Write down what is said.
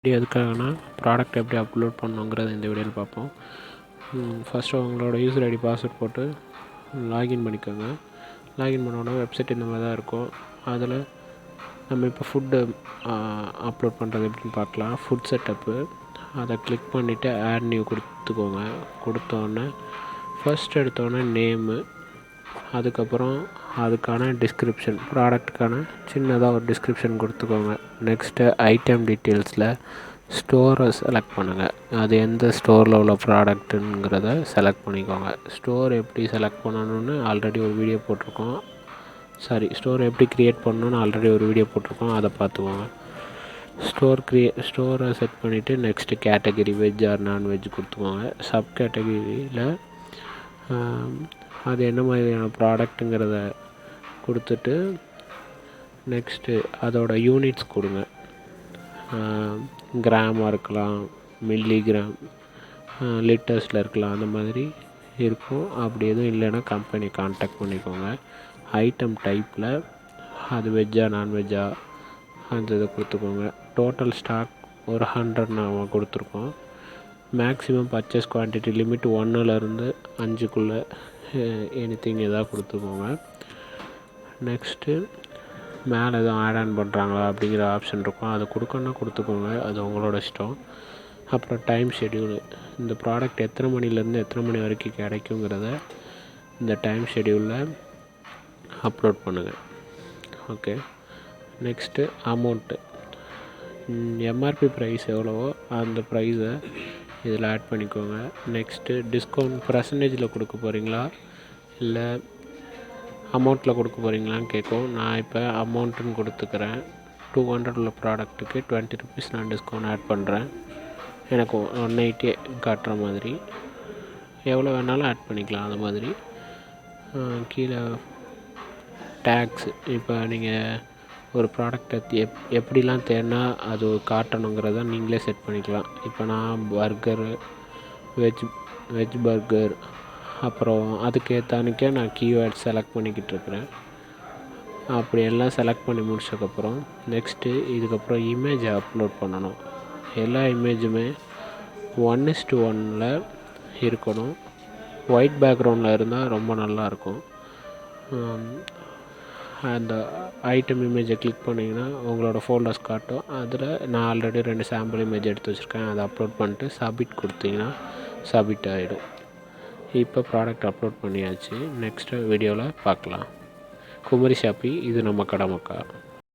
Video எதுக்காகனா product எப்படி upload பண்ணணுங்கிறத இந்த வீடியோவில் பார்ப்போம். ஃபஸ்ட்டு உங்களோட யூசர் ஐடி பாஸ்வேர்ட் போட்டு லாகின் பண்ணிக்கோங்க. லாகின் பண்ணோன்னா வெப்சைட் இந்த மாதிரி தான் இருக்கும். அதில் நம்ம இப்போ ஃபுட்டு அப்லோட் பண்ணுறது எப்படின்னு பார்க்கலாம். ஃபுட் செட்டப்பு அதை கிளிக் பண்ணிவிட்டு ஆட் நியூ கொடுத்துக்கோங்க. கொடுத்தோன்னே ஃபஸ்ட் எடுத்தோடனே நேமு, அதுக்கப்புறம் அதுக்கான டிஸ்கிரிப்ஷன், ப்ராடக்ட்டுக்கான சின்னதாக ஒரு டிஸ்கிரிப்ஷன் கொடுத்துக்கோங்க. நெக்ஸ்ட்டு ஐட்டம் டீட்டெயில்ஸில் ஸ்டோரை செலக்ட் பண்ணுங்கள். அது எந்த ஸ்டோரில் உள்ள ப்ராடக்ட்டுங்கிறத செலக்ட் பண்ணிக்கோங்க. ஸ்டோர் எப்படி செலக்ட் பண்ணணுன்னு ஆல்ரெடி ஒரு வீடியோ போட்டிருக்கோம். ஸ்டோர் எப்படி க்ரியேட் பண்ணணுன்னு ஆல்ரெடி ஒரு வீடியோ போட்டிருக்கோம், அதை பார்த்துக்கோங்க. ஸ்டோரை செட் பண்ணிவிட்டு next category veg or non veg கொடுத்துக்கோங்க. சப் கேட்டகரியில் அது என்ன மாதிரியான ப்ராடக்ட்டுங்கிறத கொடுத்துட்டு நெக்ஸ்ட்டு அதோட யூனிட்ஸ் கொடுங்க. கிராமாக இருக்கலாம், மில்லிகிராம், லிட்டர்ஸில் இருக்கலாம், அந்த மாதிரி இருக்கும். அப்படி எதுவும் இல்லைன்னா கம்பெனி கான்டாக்ட் பண்ணிக்கோங்க. ஐட்டம் டைப்பில் அது வெஜ்ஜா நான்வெஜ்ஜா அந்த இதை கொடுத்துக்கோங்க. டோட்டல் ஸ்டாக் ஒரு 100 நாம் கொடுத்துருக்கோம். மேக்ஸிமம் பர்ச்சேஸ் குவான்டிட்டி லிமிட் 1லேருந்து 5க்குள்ளே எனிதிங் எதாவது கொடுத்துக்கோங்க. நெக்ஸ்ட்டு மேலே எதுவும் ஆட் ஆன் பண்ணுறாங்களா அப்படிங்கிற ஆப்ஷன் இருக்கும், அதை கொடுக்கணுன்னா கொடுத்துக்கோங்க, அது உங்களோட இஷ்டம். அப்புறம் டைம் ஷெட்யூலு, இந்த ப்ராடக்ட் எத்தனை மணிலேருந்து எத்தனை மணி வரைக்கும் கிடைக்குங்கிறத இந்த டைம் ஷெட்யூலில் அப்லோட் பண்ணுங்கள். Okay. Next amount, MRP price எவ்வளவோ அந்த ப்ரைஸை இதில் ஆட் பண்ணிக்கோங்க. நெக்ஸ்ட்டு டிஸ்கவுண்ட் பர்சன்டேஜில் கொடுக்க போகிறீங்களா இல்லை அமௌண்ட்டில் கொடுக்க போகிறீங்களான்னு கேட்கும். நான் இப்போ அமௌண்ட்டுன்னு கொடுத்துக்கிறேன். 200 உள்ள ப்ராடக்ட்டுக்கு 20 ருபீஸ் நான் டிஸ்கவுண்ட் ஆட் பண்ணுறேன். எனக்கு 180 காட்டுற மாதிரி. எவ்வளோ வேணாலும் ஆட் பண்ணிக்கலாம். அது மாதிரி கீழே டேக்ஸு, இப்போ நீங்கள் ஒரு ப்ராடக்டை எப்படிலாம் தேடினா அது காட்டணுங்கிறத நீங்களே செட் பண்ணிக்கலாம். இப்போ நான் பர்கரு, வெஜ் பர்கர், அப்புறம் அதுக்கேற்றானிக்கே நான் கீவேர்ட் செலக்ட் பண்ணிக்கிட்டு இருக்கிறேன். அப்படி எல்லாம் செலக்ட் பண்ணி முடிச்சதுக்கப்புறம் நெக்ஸ்ட்டு இதுக்கப்புறம் இமேஜை அப்லோட் பண்ணணும். எல்லா இமேஜுமே 1:1 இருக்கணும். ஒயிட் பேக்ரவுண்டில் இருந்தால் ரொம்ப நல்லாயிருக்கும். அந்த ஐட்டம் இமேஜை கிளிக் பண்ணிங்கன்னா உங்களோட ஃபோல்டர்ஸ் காட்டும். அதில் நான் ஆல்ரெடி 2 சாம்பிள் இமேஜ் எடுத்து வச்சுருக்கேன், அதை அப்லோட் பண்ணிட்டு சப்மிட் கொடுத்தீங்கன்னா சப்மிட் ஆகிடும். இப்போ ப்ராடக்ட் அப்லோட் பண்ணியாச்சு. நெக்ஸ்ட்டு வீடியோவில் பார்க்கலாம். குமரி ஷாப்பி, இது நம்ம கடை மக்கா.